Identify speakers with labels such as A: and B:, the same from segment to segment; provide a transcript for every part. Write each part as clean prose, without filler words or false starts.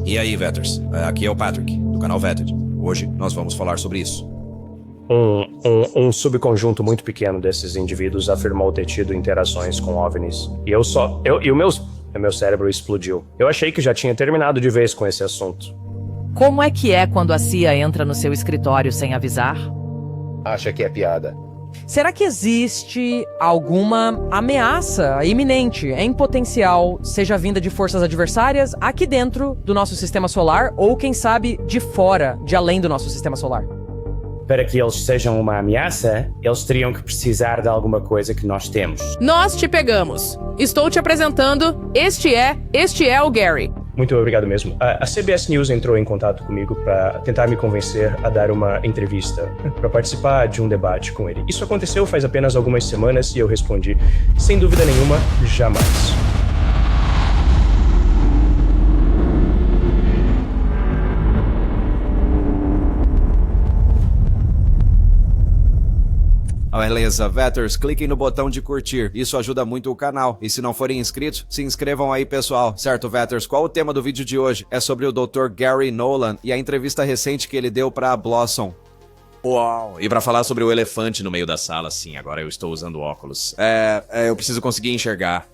A: E aí, Vetters? Aqui é o Patrick, do canal Vetted. Hoje nós vamos falar sobre isso.
B: Um subconjunto muito pequeno desses indivíduos afirmou ter tido interações com OVNIs. E o meu cérebro explodiu. Eu achei que já tinha terminado de vez com esse assunto.
C: Como é que é quando a CIA entra no seu escritório sem avisar?
B: Acha que é piada.
D: Será que existe alguma ameaça iminente, em potencial, seja vinda de forças adversárias aqui dentro do nosso sistema solar ou, quem sabe, de fora, de além do nosso sistema solar?
B: Para que eles sejam uma ameaça, eles teriam que precisar de alguma coisa que nós temos.
E: Nós te pegamos. Estou te apresentando. Este é o Gary.
B: Muito obrigado mesmo. A CBS News entrou em contato comigo para tentar me convencer a dar uma entrevista, para participar de um debate com ele. Isso aconteceu faz apenas algumas semanas e eu respondi, sem dúvida nenhuma, jamais.
A: Beleza, Vetters, cliquem no botão de curtir, isso ajuda muito o canal. E se não forem inscritos, se inscrevam aí, pessoal. Certo, Vetters, qual o tema do vídeo de hoje? É sobre o Dr. Gary Nolan e a entrevista recente que ele deu pra Blossom.
F: Uau! E pra falar sobre o elefante no meio da sala, sim, agora eu estou usando óculos. Eu preciso conseguir enxergar.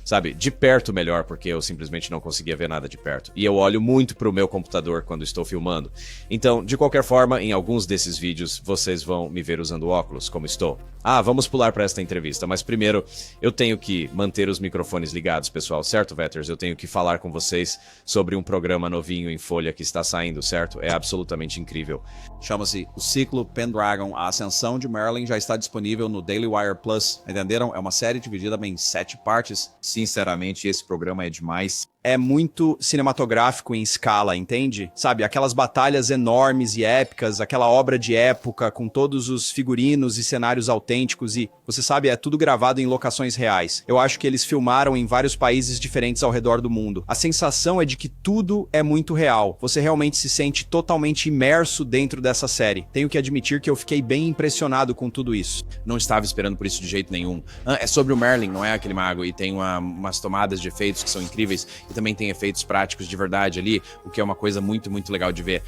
F: Sabe, de perto melhor, porque eu simplesmente não conseguia ver nada de perto. E eu olho muito pro meu computador quando estou filmando. Então, de qualquer forma, em alguns desses vídeos, vocês vão me ver usando óculos, como estou. Vamos pular para esta entrevista, mas primeiro, eu tenho que manter os microfones ligados, pessoal, certo, Vetters? Eu tenho que falar com vocês sobre um programa novinho em folha que está saindo, certo? É absolutamente incrível.
G: Chama-se O Ciclo Pendragon. A Ascensão de Merlin já está disponível no Daily Wire Plus, entenderam? É uma série dividida em 7 partes.
H: Sinceramente, esse programa é demais.
G: É muito cinematográfico em escala, entende? Sabe, aquelas batalhas enormes e épicas, aquela obra de época com todos os figurinos e cenários autênticos e, você sabe, é tudo gravado em locações reais. Eu acho que eles filmaram em vários países diferentes ao redor do mundo. A sensação é de que tudo é muito real. Você realmente se sente totalmente imerso dentro dessa série. Tenho que admitir que eu fiquei bem impressionado com tudo isso.
F: Não estava esperando por isso de jeito nenhum. É sobre o Merlin, não é aquele mago, e tem umas tomadas de efeitos que são incríveis. Também tem efeitos práticos de verdade ali, o que é uma coisa muito, muito legal de ver.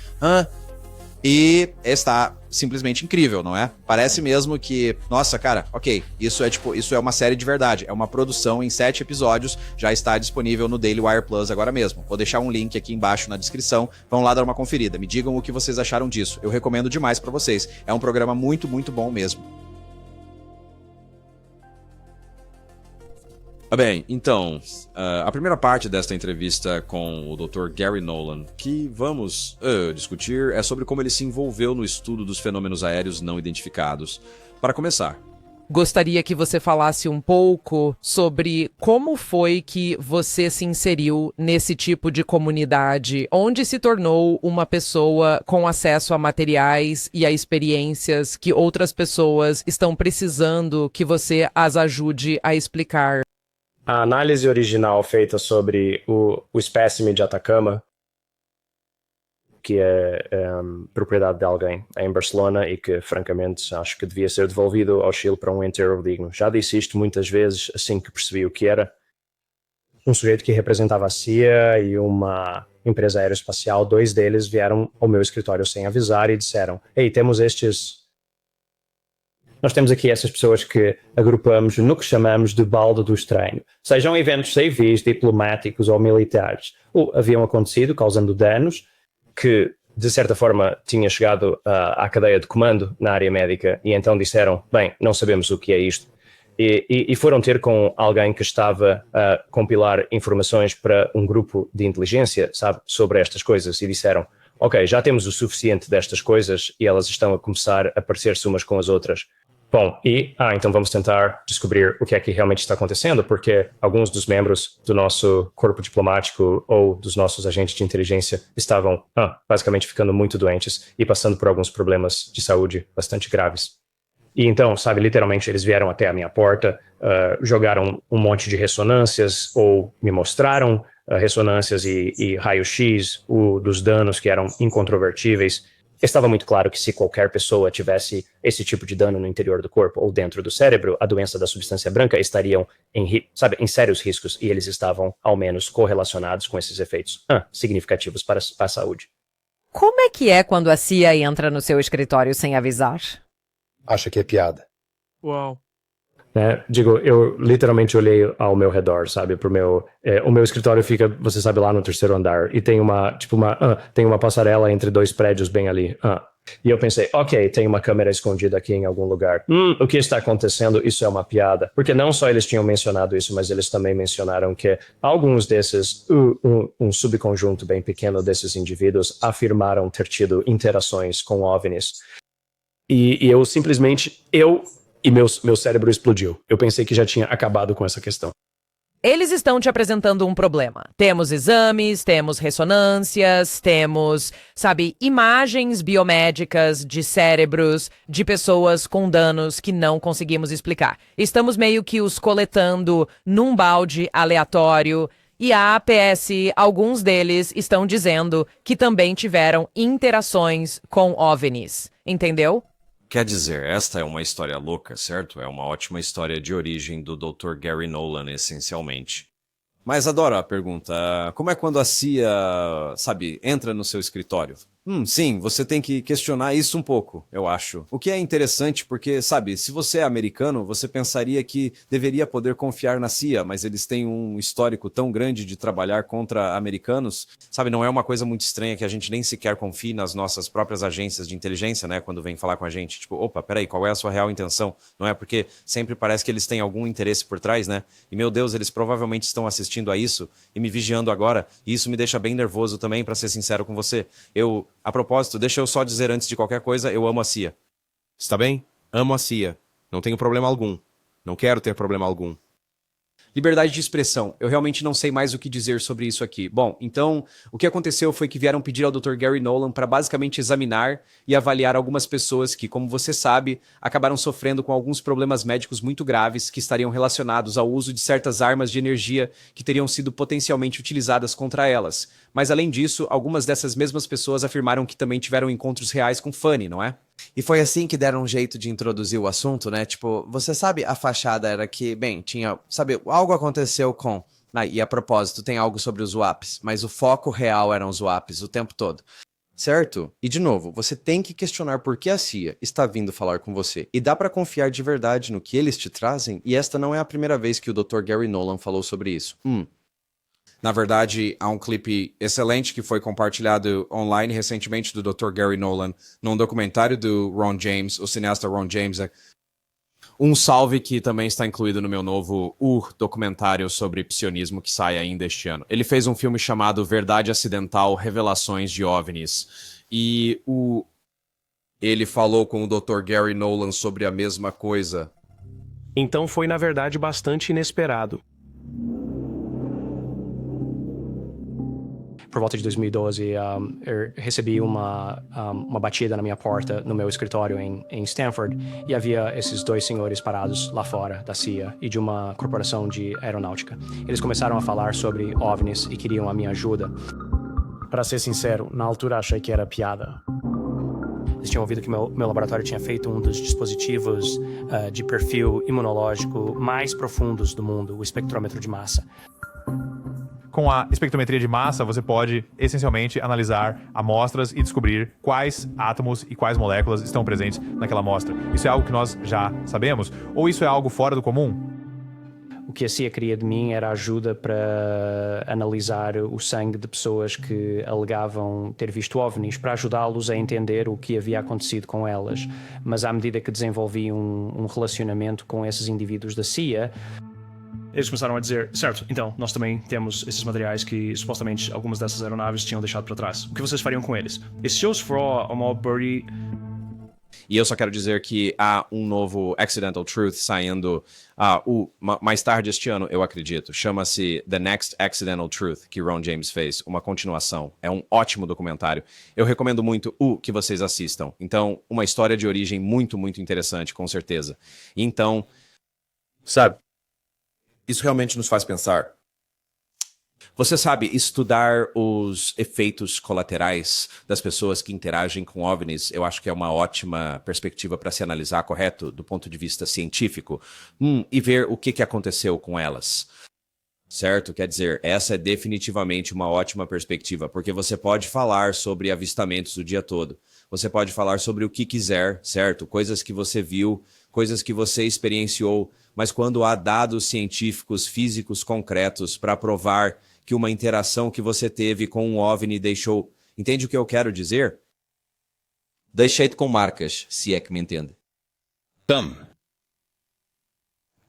F: E está simplesmente incrível, não é? Parece mesmo que, nossa, cara, ok, isso é uma série de verdade, é uma produção em 7 episódios, já está disponível no Daily Wire Plus agora mesmo. Vou deixar um link aqui embaixo na descrição, vão lá dar uma conferida, me digam o que vocês acharam disso, eu recomendo demais pra vocês, é um programa muito, muito bom mesmo.
A: Bem, então, a primeira parte desta entrevista com o Dr. Gary Nolan, que vamos discutir, é sobre como ele se envolveu no estudo dos fenômenos aéreos não identificados. Para começar,
D: Gostaria que você falasse um pouco sobre como foi que você se inseriu nesse tipo de comunidade, onde se tornou uma pessoa com acesso a materiais e a experiências que outras pessoas estão precisando que você as ajude a explicar.
B: A análise original feita sobre o espécime de Atacama, que é propriedade de alguém em Barcelona e que, francamente, acho que devia ser devolvido ao Chile para um enterro digno. Já disse isto muitas vezes assim que percebi o que era. Um sujeito que representava a CIA e uma empresa aeroespacial, 2 deles vieram ao meu escritório sem avisar e disseram: "Ei, nós temos aqui essas pessoas que agrupamos no que chamamos de balde do estranho. Sejam eventos civis, diplomáticos ou militares, ou haviam acontecido causando danos que, de certa forma, tinha chegado à cadeia de comando na área médica e então disseram, bem, não sabemos o que é isto. E foram ter com alguém que estava a compilar informações para um grupo de inteligência, sabe, sobre estas coisas e disseram, ok, já temos o suficiente destas coisas e elas estão a começar a parecer-se umas com as outras. Bom, então vamos tentar descobrir o que é que realmente está acontecendo, porque alguns dos membros do nosso corpo diplomático ou dos nossos agentes de inteligência estavam basicamente ficando muito doentes e passando por alguns problemas de saúde bastante graves. E então, sabe, literalmente eles vieram até a minha porta, jogaram um monte de ressonâncias ou me mostraram ressonâncias e raio-x dos danos que eram incontrovertíveis. estava muito claro que se qualquer pessoa tivesse esse tipo de dano no interior do corpo ou dentro do cérebro, a doença da substância branca estariam em sérios riscos, e eles estavam, ao menos, correlacionados com esses efeitos significativos para a saúde.
C: Como é quando a CIA entra no seu escritório sem avisar?
I: Acha que é piada.
E: Uau.
B: Né? Digo, eu literalmente olhei ao meu redor, sabe, o meu escritório fica, você sabe, lá no terceiro andar, e tem tem uma passarela entre dois prédios bem ali, E eu pensei, ok, tem uma câmera escondida aqui em algum lugar. O que está acontecendo? Isso é uma piada. Porque não só eles tinham mencionado isso, mas eles também mencionaram que alguns desses, um subconjunto bem pequeno desses indivíduos afirmaram ter tido interações com OVNIs. E eu simplesmente, e meu cérebro explodiu. Eu pensei que já tinha acabado com essa questão.
C: Eles estão te apresentando um problema. Temos exames, temos ressonâncias, temos, imagens biomédicas de cérebros de pessoas com danos que não conseguimos explicar. Estamos meio que os coletando num balde aleatório. E a APS, alguns deles estão dizendo que também tiveram interações com OVNIs. Entendeu?
F: Quer dizer, esta é uma história louca, certo? É uma ótima história de origem do Dr. Gary Nolan, essencialmente. Mas adoro a pergunta. Como é quando a CIA, entra no seu escritório? Sim, você tem que questionar isso um pouco, eu acho. O que é interessante porque, se você é americano, você pensaria que deveria poder confiar na CIA, mas eles têm um histórico tão grande de trabalhar contra americanos, não é uma coisa muito estranha que a gente nem sequer confie nas nossas próprias agências de inteligência, né, quando vem falar com a gente. Tipo, opa, peraí, qual é a sua real intenção? Não é porque sempre parece que eles têm algum interesse por trás, né? E, meu Deus, eles provavelmente estão assistindo a isso e me vigiando agora, e isso me deixa bem nervoso também, pra ser sincero com você. A propósito, deixa eu só dizer antes de qualquer coisa, eu amo a CIA. Está bem? Amo a CIA. Não tenho problema algum. Não quero ter problema algum.
G: Liberdade de expressão. Eu realmente não sei mais o que dizer sobre isso aqui. Bom, então, o que aconteceu foi que vieram pedir ao Dr. Gary Nolan para basicamente examinar e avaliar algumas pessoas que, como você sabe, acabaram sofrendo com alguns problemas médicos muito graves que estariam relacionados ao uso de certas armas de energia que teriam sido potencialmente utilizadas contra elas. Mas, além disso, algumas dessas mesmas pessoas afirmaram que também tiveram encontros reais com Fanny, não é?
A: E foi assim que deram um jeito de introduzir o assunto, né? Tipo, você sabe, a fachada era que, tinha, algo aconteceu com... e a propósito, tem algo sobre os WAPs, mas o foco real eram os WAPs o tempo todo. Certo? E de novo, você tem que questionar por que a CIA está vindo falar com você. E dá pra confiar de verdade no que eles te trazem? E esta não é a primeira vez que o Dr. Gary Nolan falou sobre isso. Na verdade, há um clipe excelente que foi compartilhado online recentemente do Dr. Gary Nolan num documentário do Ron James, o cineasta Ron James. Um salve que também está incluído no meu novo documentário sobre psionismo que sai ainda este ano. Ele fez um filme chamado Verdade Acidental, Revelações de OVNIs. E ele falou com o Dr. Gary Nolan sobre a mesma coisa.
J: Então foi, na verdade, bastante inesperado.
B: Por volta de 2012, eu recebi uma batida na minha porta, no meu escritório em Stanford, e havia esses dois senhores parados lá fora da CIA e de uma corporação de aeronáutica. Eles começaram a falar sobre OVNIs e queriam a minha ajuda.
J: Para ser sincero, na altura achei que era piada.
B: Eles tinham ouvido que meu laboratório tinha feito um dos dispositivos de perfil imunológico mais profundos do mundo, o espectrômetro de massa.
K: Com a espectrometria de massa, você pode, essencialmente, analisar amostras e descobrir quais átomos e quais moléculas estão presentes naquela amostra. Isso é algo que nós já sabemos? Ou isso é algo fora do comum?
B: O que a CIA queria de mim era ajuda para analisar o sangue de pessoas que alegavam ter visto OVNIs, para ajudá-los a entender o que havia acontecido com elas. Mas à medida que desenvolvi um relacionamento com esses indivíduos da CIA...
J: Eles começaram a dizer, certo, então, nós também temos esses materiais que supostamente algumas dessas aeronaves tinham deixado para trás. O que vocês fariam com eles? Esse Shows for All Birdie...
F: E eu só quero dizer que há um novo Accidental Truth saindo mais tarde este ano, eu acredito. Chama-se The Next Accidental Truth, que Ron James fez, uma continuação. É um ótimo documentário. Eu recomendo muito que vocês assistam. Então, uma história de origem muito, muito interessante, com certeza. Então, isso realmente nos faz pensar. Você sabe, estudar os efeitos colaterais das pessoas que interagem com OVNIs, eu acho que é uma ótima perspectiva para se analisar, correto? Do ponto de vista científico. E ver o que aconteceu com elas. Certo? Quer dizer, essa é definitivamente uma ótima perspectiva, porque você pode falar sobre avistamentos o dia todo. Você pode falar sobre o que quiser, certo? Coisas que você viu, coisas que você experienciou, mas quando há dados científicos, físicos concretos para provar que uma interação que você teve com um OVNI deixou... Entende o que eu quero dizer? Deixei-te com marcas, se é que me entende.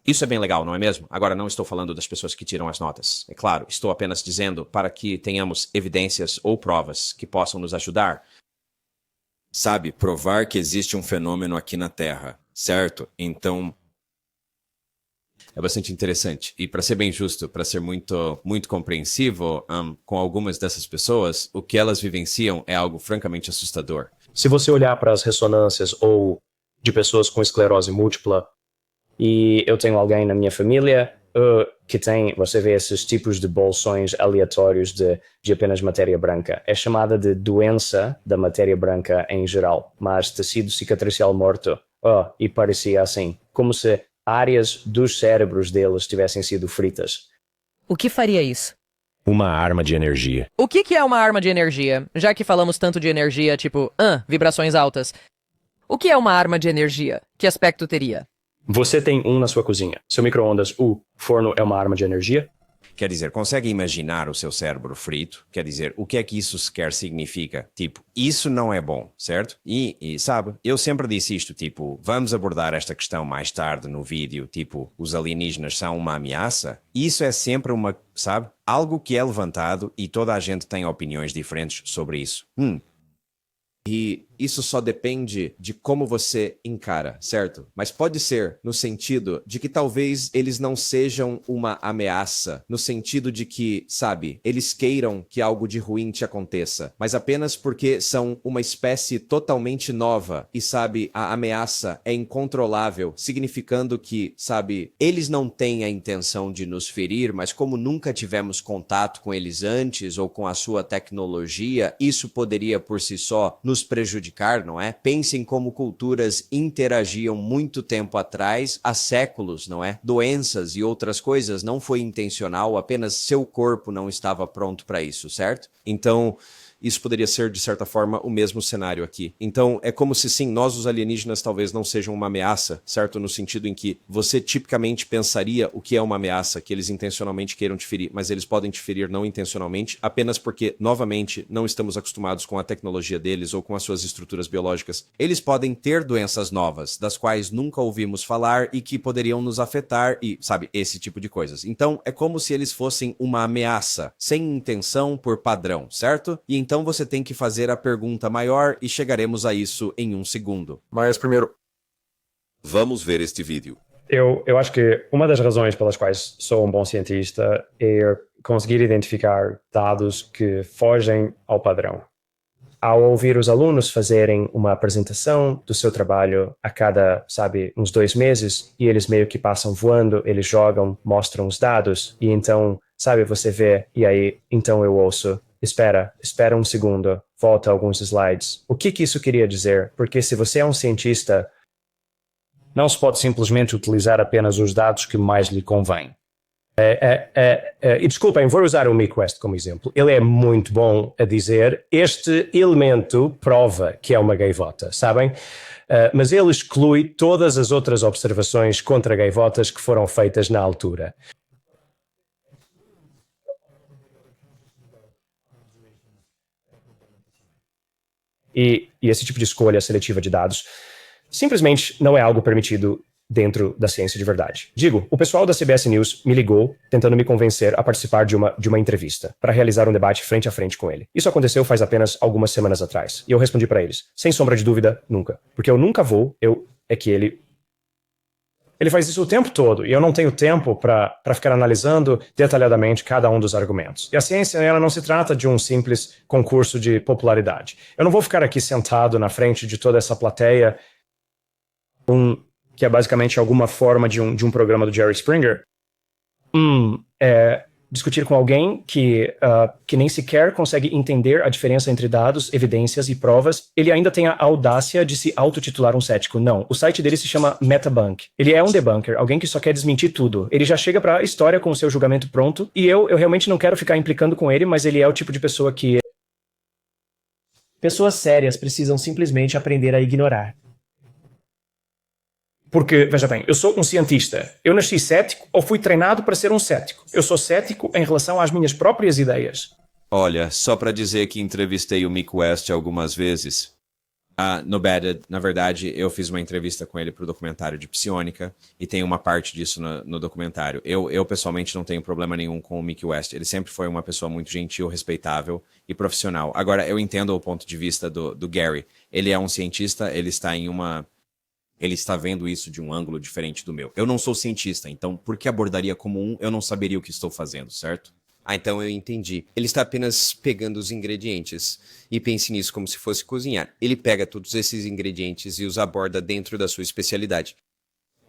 F: Isso é bem legal, não é mesmo? Agora, não estou falando das pessoas que tiram as notas. É claro, estou apenas dizendo para que tenhamos evidências ou provas que possam nos ajudar. Sabe, provar que existe um fenômeno aqui na Terra, certo? Então... é bastante interessante. E para ser bem justo, para ser muito compreensivo com algumas dessas pessoas, o que elas vivenciam é algo francamente assustador.
B: Se você olhar para as ressonâncias ou de pessoas com esclerose múltipla, e eu tenho alguém na minha família que tem, você vê esses tipos de bolsões aleatórios de apenas matéria branca. É chamada de doença da matéria branca em geral, mas tecido cicatricial morto. E parecia assim, como se áreas dos cérebros deles tivessem sido fritas.
C: O que faria isso?
L: Uma arma de energia.
D: O que é uma arma de energia? Já que falamos tanto de energia, tipo, vibrações altas. O que é uma arma de energia? Que aspecto teria?
B: Você tem um na sua cozinha. Seu micro-ondas, o forno é uma arma de energia?
F: Quer dizer, consegue imaginar o seu cérebro frito? Quer dizer, o que é que isso sequer significa? Tipo, isso não é bom, certo? E sabe, eu sempre disse isto, tipo, vamos abordar esta questão mais tarde no vídeo, tipo, os alienígenas são uma ameaça? Isso é sempre sabe? Algo que é levantado e toda a gente tem opiniões diferentes sobre isso. E isso só depende de como você encara, certo? Mas pode ser no sentido de que talvez eles não sejam uma ameaça, no sentido de que, sabe, eles queiram que algo de ruim te aconteça, mas apenas porque são uma espécie totalmente nova e, sabe, a ameaça é incontrolável, significando que, sabe, eles não têm a intenção de nos ferir, mas como nunca tivemos contato com eles antes ou com a sua tecnologia, isso poderia por si só nos prejudicar, não é? Pensem como culturas interagiam muito tempo atrás, há séculos, não é? Doenças e outras coisas não foi intencional, apenas seu corpo não estava pronto para isso, certo? Então, isso poderia ser, de certa forma, o mesmo cenário aqui. Então, é como se, sim, nós, os alienígenas, talvez não sejam uma ameaça, certo? No sentido em que você tipicamente pensaria o que é uma ameaça, que eles intencionalmente queiram te ferir, mas eles podem te ferir não intencionalmente, apenas porque, novamente, não estamos acostumados com a tecnologia deles ou com as suas estruturas biológicas. Eles podem ter doenças novas, das quais nunca ouvimos falar e que poderiam nos afetar e, sabe, esse tipo de coisas. Então, é como se eles fossem uma ameaça, sem intenção por padrão, certo? E então você tem que fazer a pergunta maior e chegaremos a isso em um segundo.
I: Mas primeiro...
L: Vamos ver este vídeo.
B: Eu acho que uma das razões pelas quais sou um bom cientista é conseguir identificar dados que fogem ao padrão. Ao ouvir os alunos fazerem uma apresentação do seu trabalho a cada, sabe, uns 2 meses, e eles meio que passam voando, eles jogam, mostram os dados, e então, sabe, você vê, e aí, então eu ouço... Espera um segundo, volta alguns slides. O que isso queria dizer? Porque se você é um cientista, não se pode simplesmente utilizar apenas os dados que mais lhe convém. E desculpem, vou usar o Mick West como exemplo. Ele é muito bom a dizer, este elemento prova que é uma gaivota, sabem? Mas ele exclui todas as outras observações contra gaivotas que foram feitas na altura. E esse tipo de escolha seletiva de dados simplesmente não é algo permitido dentro da ciência de verdade. Digo, o pessoal da CBS News me ligou tentando me convencer a participar de uma entrevista para realizar um debate frente a frente com ele. Isso aconteceu faz apenas algumas semanas atrás. E eu respondi para eles, sem sombra de dúvida, nunca. Porque eu nunca vou, Ele faz isso o tempo todo, e eu não tenho tempo para ficar analisando detalhadamente cada um dos argumentos. E a ciência, ela não se trata de um simples concurso de popularidade. Eu não vou ficar aqui sentado na frente de toda essa plateia, que é basicamente alguma forma de um programa do Jerry Springer, discutir com alguém que nem sequer consegue entender a diferença entre dados, evidências e provas, ele ainda tem a audácia de se autotitular um cético. Não, o site dele se chama Metabunk. Ele é um debunker, alguém que só quer desmentir tudo. Ele já chega pra história com o seu julgamento pronto, e eu realmente não quero ficar implicando com ele, mas ele é o tipo de pessoa que...
M: Pessoas sérias precisam simplesmente aprender a ignorar.
B: Porque, veja bem, eu sou um cientista. Eu nasci cético ou fui treinado para ser um cético. Eu sou cético em relação às minhas próprias ideias.
F: Olha, só pra dizer que entrevistei o Mick West algumas vezes. No Bad, na verdade, eu fiz uma entrevista com ele pro documentário de Psionica, e tem uma parte disso no documentário. Eu, pessoalmente, não tenho problema nenhum com o Mick West. Ele sempre foi uma pessoa muito gentil, respeitável e profissional. Agora, eu entendo o ponto de vista do Gary. Ele é um cientista, ele está vendo isso de um ângulo diferente do meu. Eu não sou cientista, então por que abordaria como um, eu não saberia o que estou fazendo, certo?
N: Então eu entendi. Ele está apenas pegando os ingredientes. E pense nisso como se fosse cozinhar. Ele pega todos esses ingredientes e os aborda dentro da sua especialidade.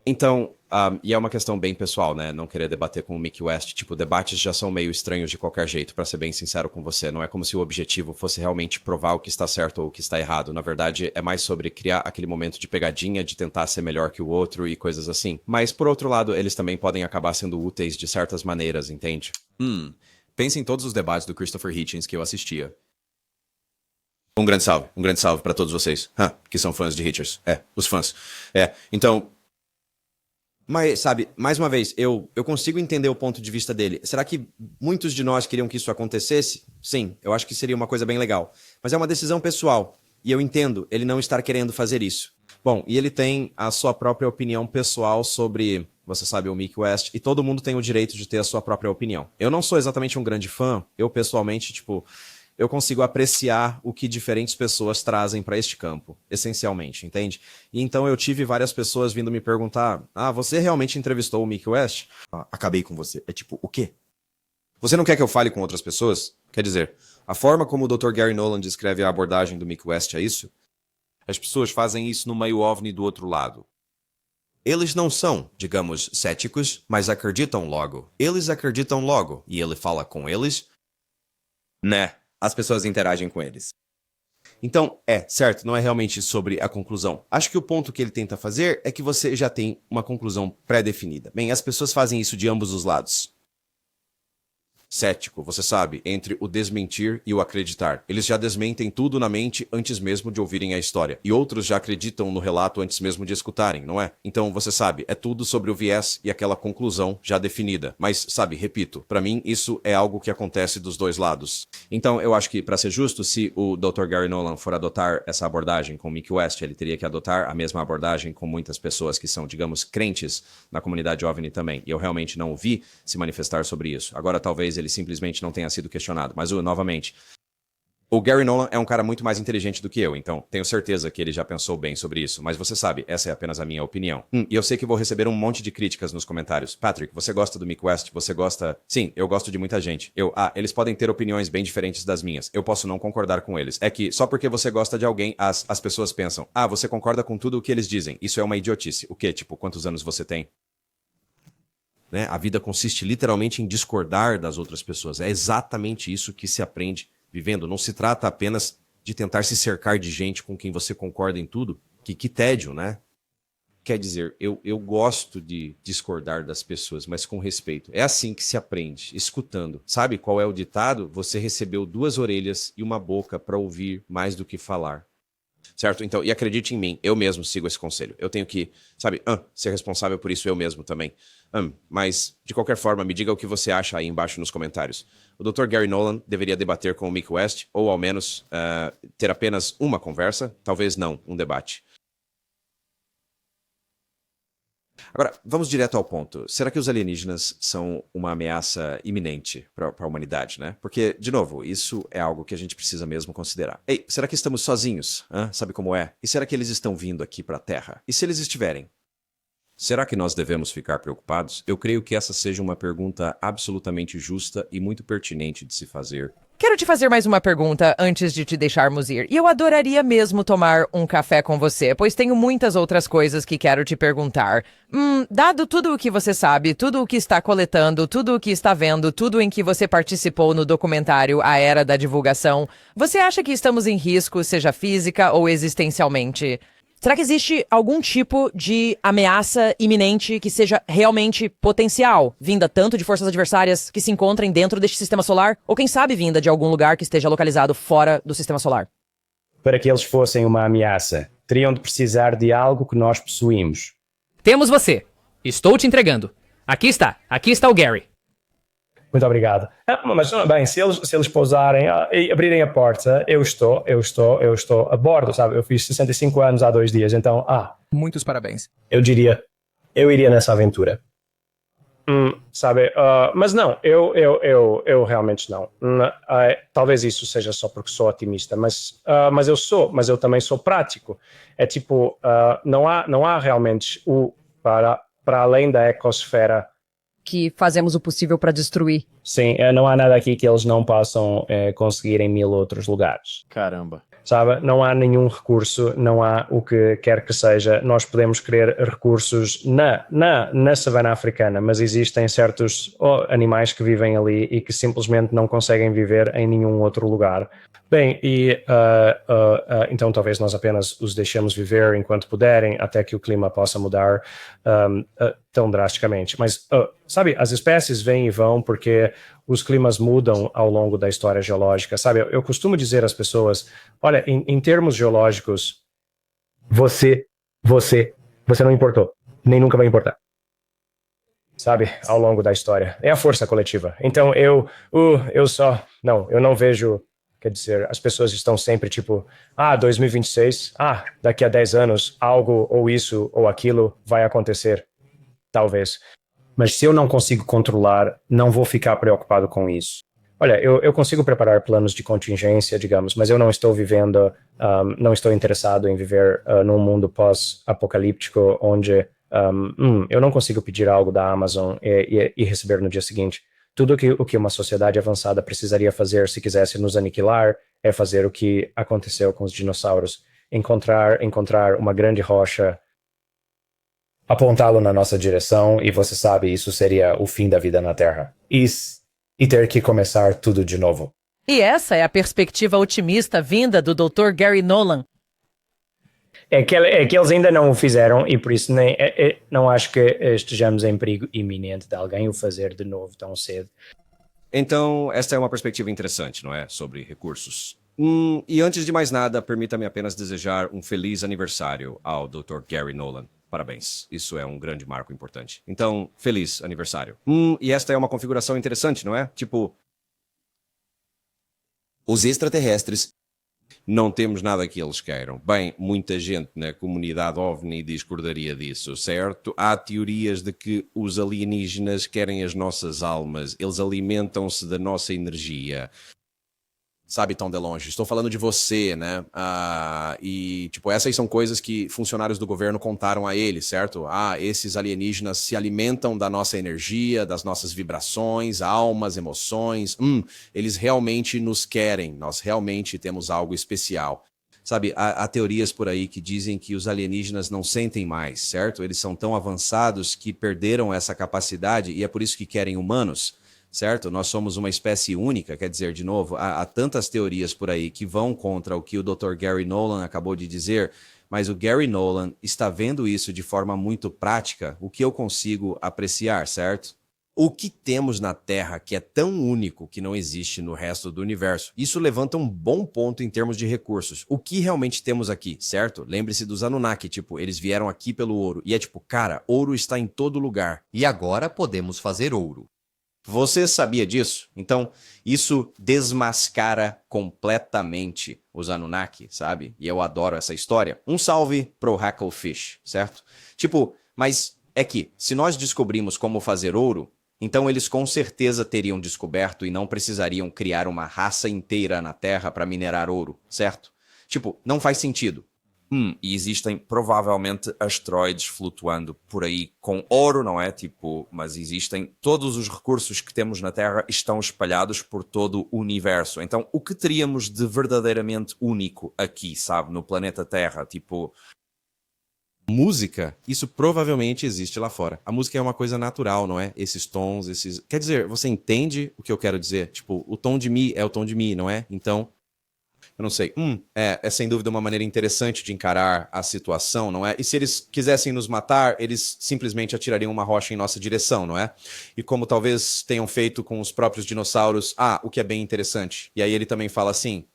F: Então, e é uma questão bem pessoal, né? Não querer debater com o Mick West. Tipo, debates já são meio estranhos de qualquer jeito, pra ser bem sincero com você. Não é como se o objetivo fosse realmente provar o que está certo ou o que está errado. Na verdade, é mais sobre criar aquele momento de pegadinha, de tentar ser melhor que o outro e coisas assim. Mas, por outro lado, eles também podem acabar sendo úteis de certas maneiras, entende? Pense em todos os debates do Christopher Hitchens que eu assistia. Um grande salve pra todos vocês, que são fãs de Hitchens. Os fãs. Então... Mas, sabe, mais uma vez, eu consigo entender o ponto de vista dele. Será que muitos de nós queriam que isso acontecesse? Sim, eu acho que seria uma coisa bem legal. Mas é uma decisão pessoal, e eu entendo ele não estar querendo fazer isso. Bom, e ele tem a sua própria opinião pessoal sobre, você sabe, o Mick West, e todo mundo tem o direito de ter a sua própria opinião. Eu não sou exatamente um grande fã, eu pessoalmente, eu consigo apreciar o que diferentes pessoas trazem para este campo, essencialmente, entende? E então eu tive várias pessoas vindo me perguntar, você realmente entrevistou o Mick West? Acabei com você. É tipo, o quê? Você não quer que eu fale com outras pessoas? Quer dizer, a forma como o Dr. Gary Nolan descreve a abordagem do Mick West é isso? As pessoas fazem isso no meio OVNI do outro lado. Eles não são, digamos, céticos, mas acreditam logo. Eles acreditam logo, e ele fala com eles, né? As pessoas interagem com eles. Então, certo, não é realmente sobre a conclusão. Acho que o ponto que ele tenta fazer é que você já tem uma conclusão pré-definida. Bem, as pessoas fazem isso de ambos os lados. Cético, você sabe, entre o desmentir e o acreditar. Eles já desmentem tudo na mente antes mesmo de ouvirem a história. E outros já acreditam no relato antes mesmo de escutarem, não é? Então, você sabe, é tudo sobre o viés e aquela conclusão já definida. Mas, sabe, repito, pra mim isso é algo que acontece dos dois lados. Então, eu acho que, pra ser justo, se o Dr. Gary Nolan for adotar essa abordagem com o Mick West, ele teria que adotar a mesma abordagem com muitas pessoas que são, digamos, crentes na comunidade OVNI também. E eu realmente não o vi se manifestar sobre isso. Agora, talvez ele simplesmente não tenha sido questionado. Mas, novamente, o Gary Nolan é um cara muito mais inteligente do que eu, então tenho certeza que ele já pensou bem sobre isso. Mas você sabe, essa é apenas a minha opinião. E eu sei que vou receber um monte de críticas nos comentários. Patrick, você gosta do Mick West? Você gosta... Sim, eu gosto de muita gente. Eles podem ter opiniões bem diferentes das minhas. Eu posso não concordar com eles. É que só porque você gosta de alguém, as pessoas pensam, você concorda com tudo o que eles dizem. Isso é uma idiotice. O quê? Tipo, quantos anos você tem? Né? A vida consiste literalmente em discordar das outras pessoas. É exatamente isso que se aprende vivendo. Não se trata apenas de tentar se cercar de gente com quem você concorda em tudo. Que tédio, né? Quer dizer, eu gosto de discordar das pessoas, mas com respeito. É assim que se aprende, escutando. Sabe qual é o ditado? Você recebeu 2 orelhas e uma boca para ouvir mais do que falar. Certo? Então, e acredite em mim, eu mesmo sigo esse conselho. Eu tenho que, sabe, ser responsável por isso eu mesmo também. Mas, de qualquer forma, me diga o que você acha aí embaixo nos comentários. O Dr. Gary Nolan deveria debater com o Mick West, ou ao menos ter apenas uma conversa, talvez não, um debate. Agora, vamos direto ao ponto. Será que os alienígenas são uma ameaça iminente para a humanidade, né? Porque, de novo, isso é algo que a gente precisa mesmo considerar. Ei, será que estamos sozinhos? Sabe como é? E será que eles estão vindo aqui para a Terra? E se eles estiverem? Será que nós devemos ficar preocupados? Eu creio que essa seja uma pergunta absolutamente justa e muito pertinente de se fazer.
C: Quero te fazer mais uma pergunta antes de te deixarmos ir. E eu adoraria mesmo tomar um café com você, pois tenho muitas outras coisas que quero te perguntar. Dado tudo o que você sabe, tudo o que está coletando, tudo o que está vendo, tudo em que você participou no documentário A Era da Divulgação, você acha que estamos em risco, seja física ou existencialmente? Será que existe algum tipo de ameaça iminente que seja realmente potencial, vinda tanto de forças adversárias que se encontrem dentro deste sistema solar, ou quem sabe vinda de algum lugar que esteja localizado fora do sistema solar?
M: Para que eles fossem uma ameaça, teriam de precisar de algo que nós possuímos.
E: Temos você. Estou te entregando. Aqui está o Gary.
M: Muito obrigado. Mas, bem, se eles pousarem e abrirem a porta, eu estou a bordo, sabe? Eu fiz 65 anos há 2 dias, então,
O: Muitos parabéns.
M: eu iria nessa aventura. Sabe, mas não, eu realmente não. Talvez isso seja só porque sou otimista, mas eu também sou prático. É tipo, não há realmente para além da ecosfera
P: que fazemos o possível para destruir.
M: Sim, não há nada aqui que eles não possam conseguir em 1000 outros lugares.
Q: Caramba.
M: Sabe, não há nenhum recurso, não há o que quer que seja. Nós podemos querer recursos na savana africana, mas existem certos animais que vivem ali e que simplesmente não conseguem viver em nenhum outro lugar. Bem, então talvez nós apenas os deixemos viver enquanto puderem, até que o clima possa mudar tão drasticamente. Mas, sabe, as espécies vêm e vão porque os climas mudam ao longo da história geológica, sabe? Eu costumo dizer às pessoas, olha, em termos geológicos, você não importou, nem nunca vai importar. Sabe, ao longo da história. É a força coletiva. Então eu não vejo, quer dizer, as pessoas estão sempre tipo, 2026, daqui a 10 anos, algo ou isso ou aquilo vai acontecer. Talvez. Mas se eu não consigo controlar, não vou ficar preocupado com isso. Olha, eu consigo preparar planos de contingência, digamos, mas eu não estou não estou interessado em viver num mundo pós-apocalíptico onde eu não consigo pedir algo da Amazon e receber no dia seguinte. Tudo o que uma sociedade avançada precisaria fazer se quisesse nos aniquilar é fazer o que aconteceu com os dinossauros. Encontrar uma grande rocha, apontá-lo na nossa direção e você sabe, isso seria o fim da vida na Terra. E ter que começar tudo de novo.
C: E essa é a perspectiva otimista vinda do Dr. Gary Nolan.
M: É que eles ainda não o fizeram e por isso não acho que estejamos em perigo iminente de alguém o fazer de novo tão cedo.
A: Então, esta é uma perspectiva interessante, não é? Sobre recursos. E antes de mais nada, permita-me apenas desejar um feliz aniversário ao Dr. Gary Nolan. Parabéns, isso é um grande marco importante. Então, feliz aniversário. E esta é uma configuração interessante, não é? Tipo, os extraterrestres, não temos nada que eles queiram. Bem, muita gente na comunidade OVNI discordaria disso, certo? Há teorias de que os alienígenas querem as nossas almas, eles alimentam-se da nossa energia. Sabe, tão de longe. Estou falando de você, né? E, tipo, essas são coisas que funcionários do governo contaram a ele, certo? Esses alienígenas se alimentam da nossa energia, das nossas vibrações, almas, emoções. Eles realmente nos querem. Nós realmente temos algo especial. Sabe, há teorias por aí que dizem que os alienígenas não sentem mais, certo? Eles são tão avançados que perderam essa capacidade e é por isso que querem humanos. Certo? Nós somos uma espécie única, quer dizer, de novo, há tantas teorias por aí que vão contra o que o Dr. Gary Nolan acabou de dizer, mas o Gary Nolan está vendo isso de forma muito prática, o que eu consigo apreciar, certo? O que temos na Terra que é tão único que não existe no resto do universo? Isso levanta um bom ponto em termos de recursos. O que realmente temos aqui, certo? Lembre-se dos Anunnaki, tipo, eles vieram aqui pelo ouro. E é tipo, cara, ouro está em todo lugar.
R: E agora podemos fazer ouro.
A: Você sabia disso? Então, isso desmascara completamente os Anunnaki, sabe? E eu adoro essa história. Um salve pro Hacklefish, certo? Tipo, mas é que, se nós descobrimos como fazer ouro, então eles com certeza teriam descoberto e não precisariam criar uma raça inteira na Terra para minerar ouro, certo? Tipo, não faz sentido.
F: E existem provavelmente asteroides flutuando por aí com ouro, não é? Mas existem todos os recursos que temos na Terra estão espalhados por todo o universo. Então, o que teríamos de verdadeiramente único aqui, sabe, no planeta Terra?
A: Música, isso provavelmente existe lá fora. A música é uma coisa natural, não é? Esses tons, esses... Quer dizer, você entende o que eu quero dizer? O tom de Mi é o tom de Mi, não é? Então, eu não sei. É sem dúvida uma maneira interessante de encarar a situação, não é? E se eles quisessem nos matar, eles simplesmente atirariam uma rocha em nossa direção, não é? E como talvez tenham feito com os próprios dinossauros, o que é bem interessante. E aí ele também fala assim...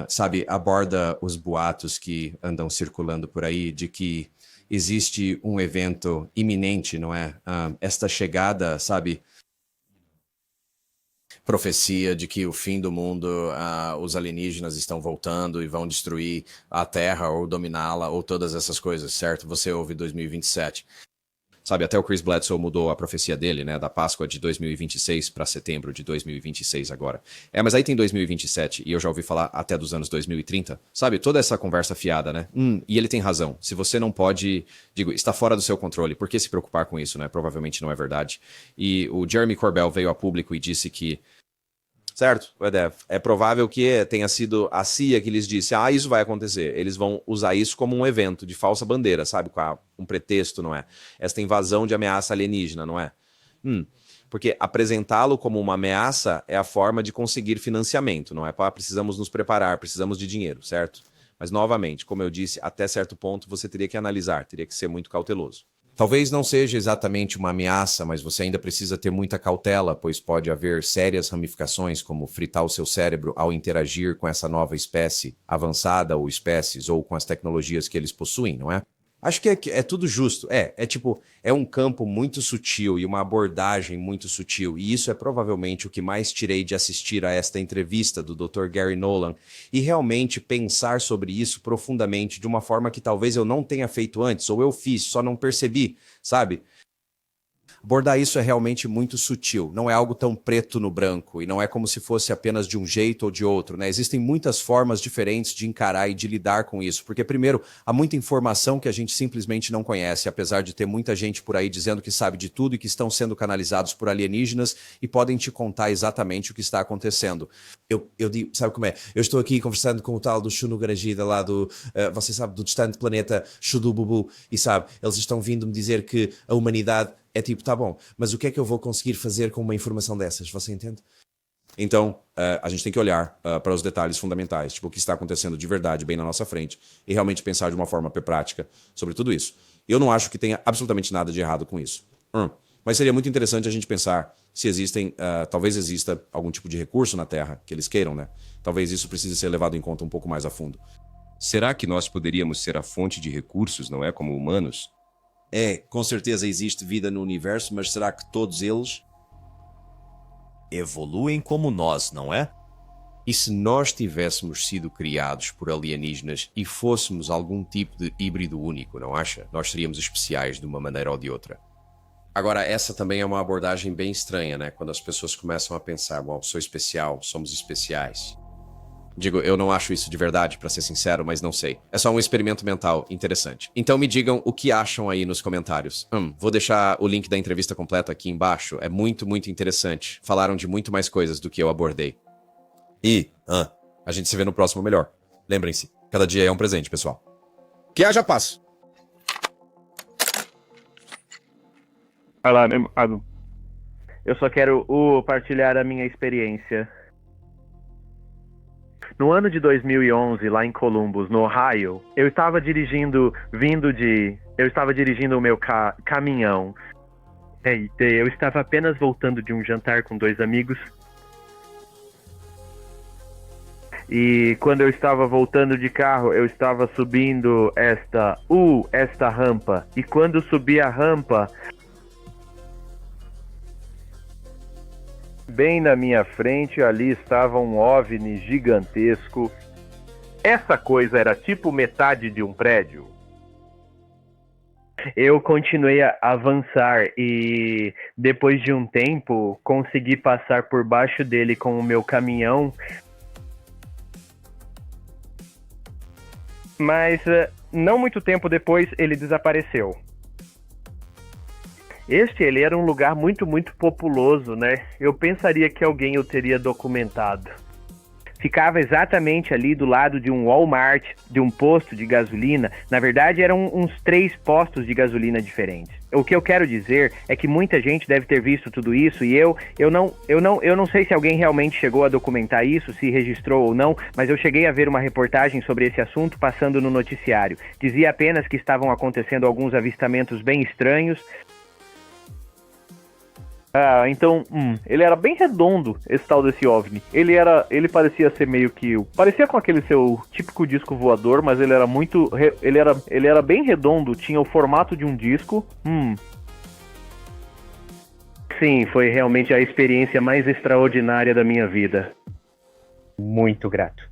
A: sabe, aborda os boatos que andam circulando por aí de que existe um evento iminente, não é? Esta chegada, sabe, profecia de que o fim do mundo, os alienígenas estão voltando e vão destruir a Terra ou dominá-la ou todas essas coisas, certo? Você ouve 2027. Sabe, até o Chris Bledsoe mudou a profecia dele, né, da Páscoa de 2026 para setembro de 2026 agora. Mas aí tem 2027 e eu já ouvi falar até dos anos 2030. Sabe, toda essa conversa fiada, né? E ele tem razão. Se você não pode, está fora do seu controle, por que se preocupar com isso, né? Provavelmente não é verdade. E o Jeremy Corbell veio a público e disse que certo, Edev? É provável que tenha sido a CIA que lhes disse, isso vai acontecer. Eles vão usar isso como um evento de falsa bandeira, sabe? Com um pretexto, não é? Esta invasão de ameaça alienígena, não é? Porque apresentá-lo como uma ameaça é a forma de conseguir financiamento, não é? Precisamos nos preparar, precisamos de dinheiro, certo? Mas, novamente, como eu disse, até certo ponto você teria que analisar, teria que ser muito cauteloso. Talvez não seja exatamente uma ameaça, mas você ainda precisa ter muita cautela, pois pode haver sérias ramificações, como fritar o seu cérebro ao interagir com essa nova espécie avançada ou espécies, ou com as tecnologias que eles possuem, não é? Acho que é tudo justo. É um campo muito sutil e uma abordagem muito sutil. E isso é provavelmente o que mais tirei de assistir a esta entrevista do Dr. Gary Nolan e realmente pensar sobre isso profundamente de uma forma que talvez eu não tenha feito antes, ou eu fiz, só não percebi, sabe? Abordar isso é realmente muito sutil, não é algo tão preto no branco e não é como se fosse apenas de um jeito ou de outro, né? Existem muitas formas diferentes de encarar e de lidar com isso, porque primeiro, há muita informação que a gente simplesmente não conhece, apesar de ter muita gente por aí dizendo que sabe de tudo e que estão sendo canalizados por alienígenas e podem te contar exatamente o que está acontecendo. Eu digo, sabe como é? Eu estou aqui conversando com o tal do Shunu Garagida lá você sabe, do distante planeta Shudububu e sabe, eles estão vindo me dizer que a humanidade é tá bom, mas o que é que eu vou conseguir fazer com uma informação dessas? Você entende? Então, a gente tem que olhar para os detalhes fundamentais, o que está acontecendo de verdade, bem na nossa frente, e realmente pensar de uma forma prática sobre tudo isso. Eu não acho que tenha absolutamente nada de errado com isso. Mas seria muito interessante a gente pensar se existem, talvez exista algum tipo de recurso na Terra que eles queiram, né? Talvez isso precise ser levado em conta um pouco mais a fundo.
L: Será que nós poderíamos ser a fonte de recursos, não é, como humanos?
A: Com certeza existe vida no universo, mas será que todos eles
R: evoluem como nós, não é?
A: E se nós tivéssemos sido criados por alienígenas e fôssemos algum tipo de híbrido único, não acha? Nós seríamos especiais de uma maneira ou de outra. Agora, essa também é uma abordagem bem estranha, né? Quando as pessoas começam a pensar, sou especial, somos especiais. Eu não acho isso de verdade, pra ser sincero, mas não sei. É só um experimento mental interessante. Então me digam o que acham aí nos comentários. Vou deixar o link da entrevista completa aqui embaixo. É muito, muito interessante. Falaram de muito mais coisas do que eu abordei. E, a gente se vê no próximo melhor. Lembrem-se, cada dia é um presente, pessoal. Que haja paz!
O: Olá, eu só quero partilhar a minha experiência. No ano de 2011, lá em Columbus, no Ohio, eu estava dirigindo o meu caminhão. Eu estava apenas voltando de um jantar com 2 amigos. E quando eu estava voltando de carro, eu estava subindo esta rampa. E quando subi a rampa, bem na minha frente, ali estava um OVNI gigantesco. Essa coisa era tipo metade de um prédio. Eu continuei a avançar e depois de um tempo consegui passar por baixo dele com o meu caminhão. mas não muito tempo depois ele desapareceu. Ele era um lugar muito, muito populoso, né? Eu pensaria que alguém o teria documentado. Ficava exatamente ali do lado de um Walmart, de um posto de gasolina. Na verdade, eram uns 3 postos de gasolina diferentes. O que eu quero dizer é que muita gente deve ter visto tudo isso e eu não sei se alguém realmente chegou a documentar isso, se registrou ou não, mas eu cheguei a ver uma reportagem sobre esse assunto passando no noticiário. Dizia apenas que estavam acontecendo alguns avistamentos bem estranhos.
Q: Então, ele era bem redondo, esse tal desse OVNI. Ele parecia ser meio que... Parecia com aquele seu típico disco voador, mas ele era muito... Ele era bem redondo, tinha o formato de um disco.
O: Sim, foi realmente a experiência mais extraordinária da minha vida.
M: Muito grato.